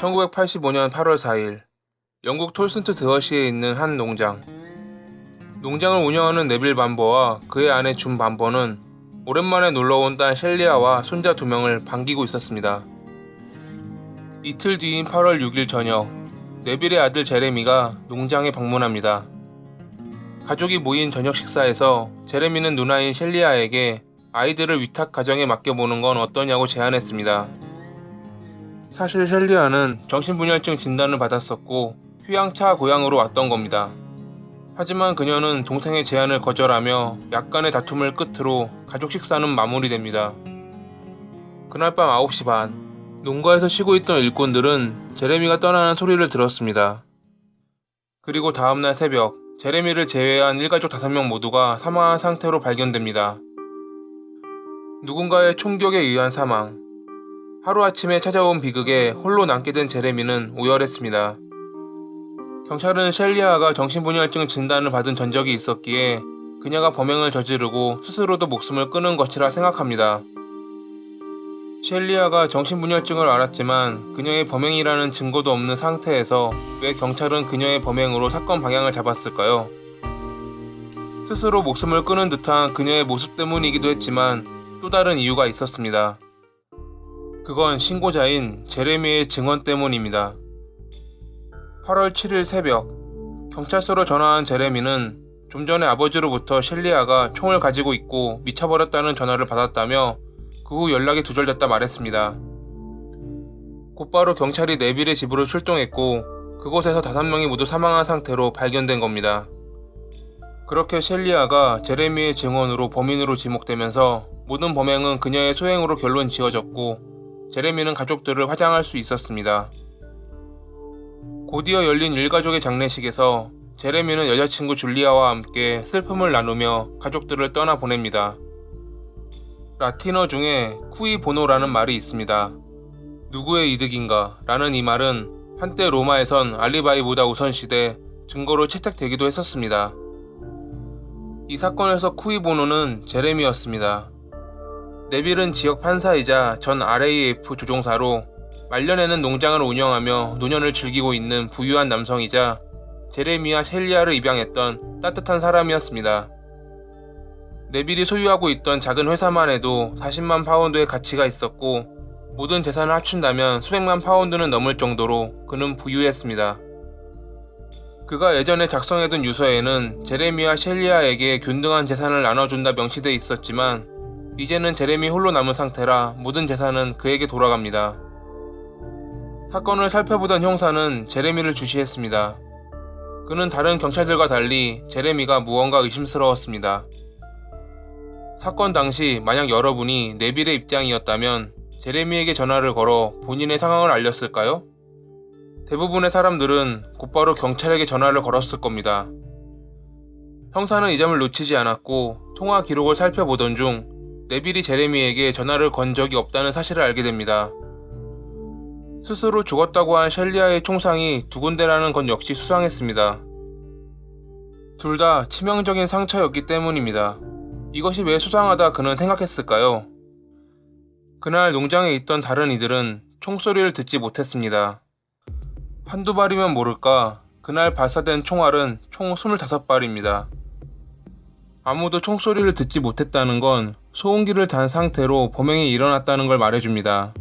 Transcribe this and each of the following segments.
(1985년 8월 4일) 영국 톨슨트 드허시에 있는 한 농장. 농장을 운영하는 네빌 반버와 그의 아내 준 반버는 오랜만에 놀러온 딸 셸리아와 손자 2명을 반기고 있었습니다. 이틀 뒤인 8월 6일 저녁, 네빌의 아들 제레미가 농장에 방문합니다. 가족이 모인 저녁 식사에서 제레미는 누나인 셸리아에게 아이들을 위탁 가정에 맡겨보는 건 어떠냐고 제안했습니다. 사실 셸리아는 정신분열증 진단을 받았었고 휴양차 고향으로 왔던 겁니다. 하지만 그녀는 동생의 제안을 거절하며 약간의 다툼을 끝으로 가족 식사는 마무리됩니다. 그날 밤 9시 반, 농가에서 쉬고 있던 일꾼들은 제레미가 떠나는 소리를 들었습니다. 그리고 다음날 새벽, 제레미를 제외한 일가족 5명 모두가 사망한 상태로 발견됩니다. 누군가의 총격에 의한 사망. 하루아침에 찾아온 비극에 홀로 남게 된 제레미는 오열했습니다. 경찰은 셸리아가 정신분열증 진단을 받은 전적이 있었기에 그녀가 범행을 저지르고 스스로도 목숨을 끊은 것이라 생각합니다. 셸리아가 정신분열증을 앓았지만 그녀의 범행이라는 증거도 없는 상태에서 왜 경찰은 그녀의 범행으로 사건 방향을 잡았을까요? 스스로 목숨을 끊은 듯한 그녀의 모습 때문이기도 했지만 또 다른 이유가 있었습니다. 그건 신고자인 제레미의 증언 때문입니다. 8월 7일 새벽, 경찰서로 전화한 제레미는 좀 전에 아버지로부터 셸리아가 총을 가지고 있고 미쳐버렸다는 전화를 받았다며 그 후 연락이 두절됐다 말했습니다. 곧바로 경찰이 네빌의 집으로 출동했고 그곳에서 5명이 모두 사망한 상태로 발견된 겁니다. 그렇게 셸리아가 제레미의 증언으로 범인으로 지목되면서 모든 범행은 그녀의 소행으로 결론 지어졌고 제레미는 가족들을 화장할 수 있었습니다. 곧이어 열린 일가족의 장례식에서 제레미는 여자친구 줄리아와 함께 슬픔을 나누며 가족들을 떠나보냅니다. 라틴어 중에 쿠이 보노라는 말이 있습니다. 누구의 이득인가 라는 이 말은 한때 로마에선 알리바이보다 우선시돼 증거로 채택되기도 했었습니다. 이 사건에서 쿠이 보노는 제레미였습니다. 네빌은 지역 판사이자 전 RAF 조종사로 말년에는 농장을 운영하며 노년을 즐기고 있는 부유한 남성이자 제레미와 셸리아를 입양했던 따뜻한 사람이었습니다. 네빌이 소유하고 있던 작은 회사만 해도 40만 파운드의 가치가 있었고 모든 재산을 합친다면 수백만 파운드는 넘을 정도로 그는 부유했습니다. 그가 예전에 작성해둔 유서에는 제레미와 셸리아에게 균등한 재산을 나눠준다 명시되어 있었지만 이제는 제레미 홀로 남은 상태라 모든 재산은 그에게 돌아갑니다. 사건을 살펴보던 형사는 제레미를 주시했습니다. 그는 다른 경찰들과 달리 제레미가 무언가 의심스러웠습니다. 사건 당시 만약 여러분이 네빌의 입장이었다면 제레미에게 전화를 걸어 본인의 상황을 알렸을까요? 대부분의 사람들은 곧바로 경찰에게 전화를 걸었을 겁니다. 형사는 이 점을 놓치지 않았고 통화 기록을 살펴보던 중 네빌이 제레미에게 전화를 건 적이 없다는 사실을 알게 됩니다. 스스로 죽었다고 한 셸리아의 총상이 2군데라는 건 역시 수상했습니다. 둘 다 치명적인 상처였기 때문입니다. 이것이 왜 수상하다 그는 생각했을까요? 그날 농장에 있던 다른 이들은 총소리를 듣지 못했습니다. 한두 발이면 모를까 그날 발사된 총알은 총 25발입니다. 아무도 총소리를 듣지 못했다는 건 소음기를 단 상태로 범행이 일어났다는 걸 말해줍니다.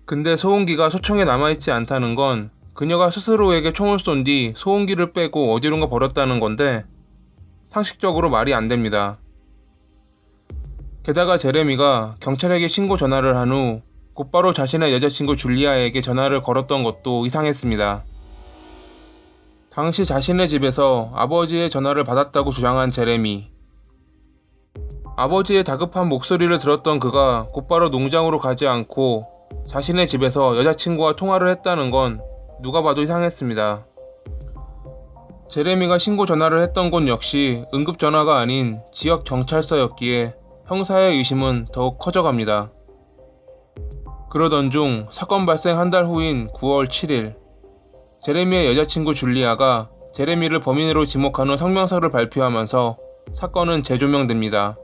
근데 소음기가 소총에 남아있지 않다는 건 그녀가 스스로에게 총을 쏜 뒤 소음기를 빼고 어디론가 버렸다는 건데 상식적으로 말이 안 됩니다. 게다가 제레미가 경찰에게 신고 전화를 한 후 곧바로 자신의 여자친구 줄리아에게 전화를 걸었던 것도 이상했습니다. 당시 자신의 집에서 아버지의 전화를 받았다고 주장한 제레미. 아버지의 다급한 목소리를 들었던 그가 곧바로 농장으로 가지 않고 자신의 집에서 여자친구와 통화를 했다는 건 누가 봐도 이상했습니다. 제레미가 신고 전화를 했던 곳 역시 응급전화가 아닌 지역 경찰서였기에 형사의 의심은 더욱 커져갑니다. 그러던 중 사건 발생 한 달 후인 9월 7일, 제레미의 여자친구 줄리아가 제레미를 범인으로 지목한 후 성명서를 발표하면서 사건은 재조명됩니다.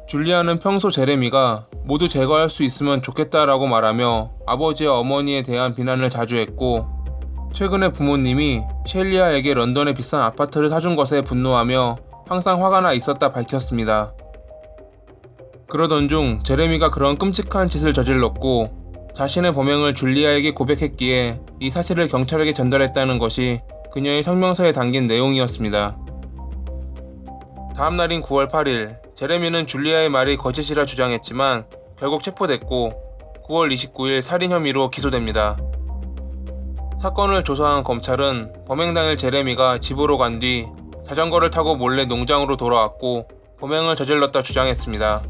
줄리아는 평소 제레미가 모두 제거할 수 있으면 좋겠다라고 말하며 아버지와 어머니에 대한 비난을 자주 했고, 최근에 부모님이 셸리아에게 런던의 비싼 아파트를 사준 것에 분노하며 항상 화가 나 있었다 밝혔습니다. 그러던 중 제레미가 그런 끔찍한 짓을 저질렀고 자신의 범행을 줄리아에게 고백했기에 이 사실을 경찰에게 전달했다는 것이 그녀의 성명서에 담긴 내용이었습니다. 다음 날인 9월 8일, 제레미는 줄리아의 말이 거짓이라 주장했지만 결국 체포됐고 9월 29일 살인 혐의로 기소됩니다. 사건을 조사한 검찰은 범행 당일 제레미가 집으로 간 뒤 자전거를 타고 몰래 농장으로 돌아왔고 범행을 저질렀다 주장했습니다.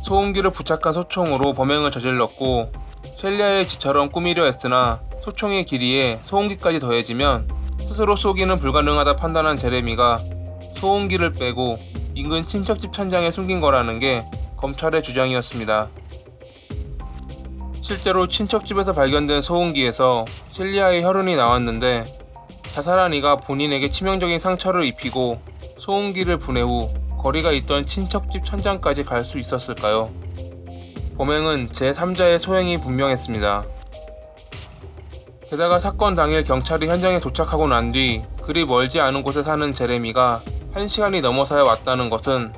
소음기를 부착한 소총으로 범행을 저질렀고 셸리아의 지처럼 꾸미려 했으나 소총의 길이에 소음기까지 더해지면 스스로 쏘기는 불가능하다 판단한 제레미가 소음기를 빼고 인근 친척집 천장에 숨긴 거라는 게 검찰의 주장이었습니다. 실제로 친척집에서 발견된 소음기에서 셸리아의 혈흔이 나왔는데 자살한 이가 본인에게 치명적인 상처를 입히고 소음기를 분해 후 거리가 있던 친척집 천장까지 갈 수 있었을까요? 범행은 제3자의 소행이 분명했습니다. 게다가 사건 당일 경찰이 현장에 도착하고 난 뒤 그리 멀지 않은 곳에 사는 제레미가 1시간이 넘어서야 왔다는 것은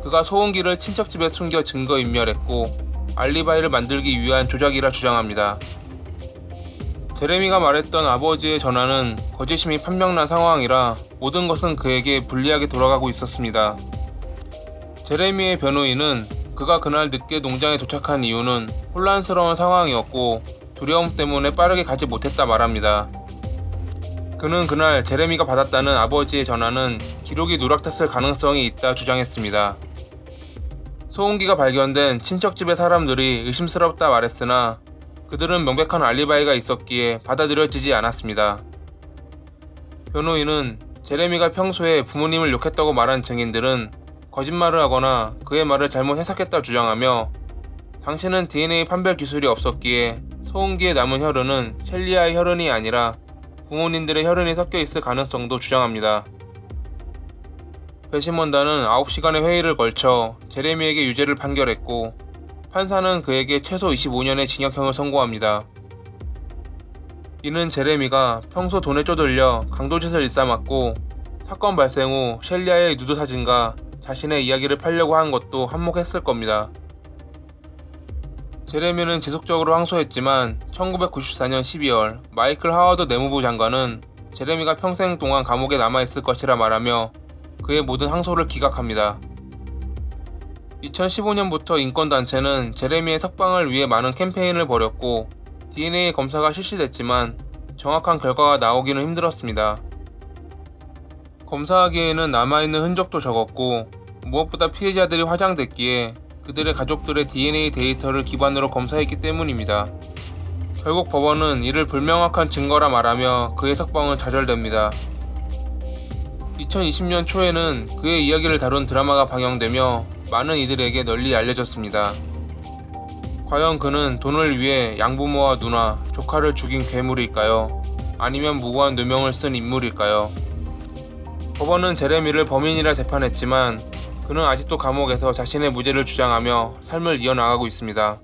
그가 소음기를 친척집에 숨겨 증거인멸했고 알리바이를 만들기 위한 조작이라 주장합니다. 제레미가 말했던 아버지의 전화는 거짓임이 판명난 상황이라 모든 것은 그에게 불리하게 돌아가고 있었습니다. 제레미의 변호인은 그가 그날 늦게 농장에 도착한 이유는 혼란스러운 상황이었고 두려움 때문에 빠르게 가지 못했다 말합니다. 그는 그날 제레미가 받았다는 아버지의 전화는 기록이 누락됐을 가능성이 있다 주장했습니다. 소음기가 발견된 친척집의 사람들이 의심스럽다 말했으나 그들은 명백한 알리바이가 있었기에 받아들여지지 않았습니다. 변호인은 제레미가 평소에 부모님을 욕했다고 말한 증인들은 거짓말을 하거나 그의 말을 잘못 해석했다 주장하며 당시는 DNA 판별 기술이 없었기에 소음기에 남은 혈흔은 셸리아의 혈흔이 아니라 부모님들의 혈흔이 섞여 있을 가능성도 주장합니다. 배심원단은 9시간의 회의를 걸쳐 제레미에게 유죄를 판결했고 판사는 그에게 최소 25년의 징역형을 선고합니다. 이는 제레미가 평소 돈에 쪼들려 강도짓을 일삼았고 사건 발생 후 셸리아의 누드 사진과 자신의 이야기를 팔려고 한 것도 한몫했을 겁니다. 제레미는 지속적으로 항소했지만 1994년 12월 마이클 하워드 내무부 장관은 제레미가 평생 동안 감옥에 남아있을 것이라 말하며 그의 모든 항소를 기각합니다. 2015년부터 인권단체는 제레미의 석방을 위해 많은 캠페인을 벌였고 DNA 검사가 실시됐지만 정확한 결과가 나오기는 힘들었습니다. 검사하기에는 남아있는 흔적도 적었고 무엇보다 피해자들이 화장됐기에 그들의 가족들의 DNA 데이터를 기반으로 검사했기 때문입니다. 결국 법원은 이를 불명확한 증거라 말하며 그의 석방은 좌절됩니다. 2020년 초에는 그의 이야기를 다룬 드라마가 방영되며 많은 이들에게 널리 알려졌습니다. 과연 그는 돈을 위해 양부모와 누나, 조카를 죽인 괴물일까요? 아니면 무고한 누명을 쓴 인물일까요? 법원은 제레미를 범인이라 재판했지만 그는 아직도 감옥에서 자신의 무죄를 주장하며 삶을 이어나가고 있습니다.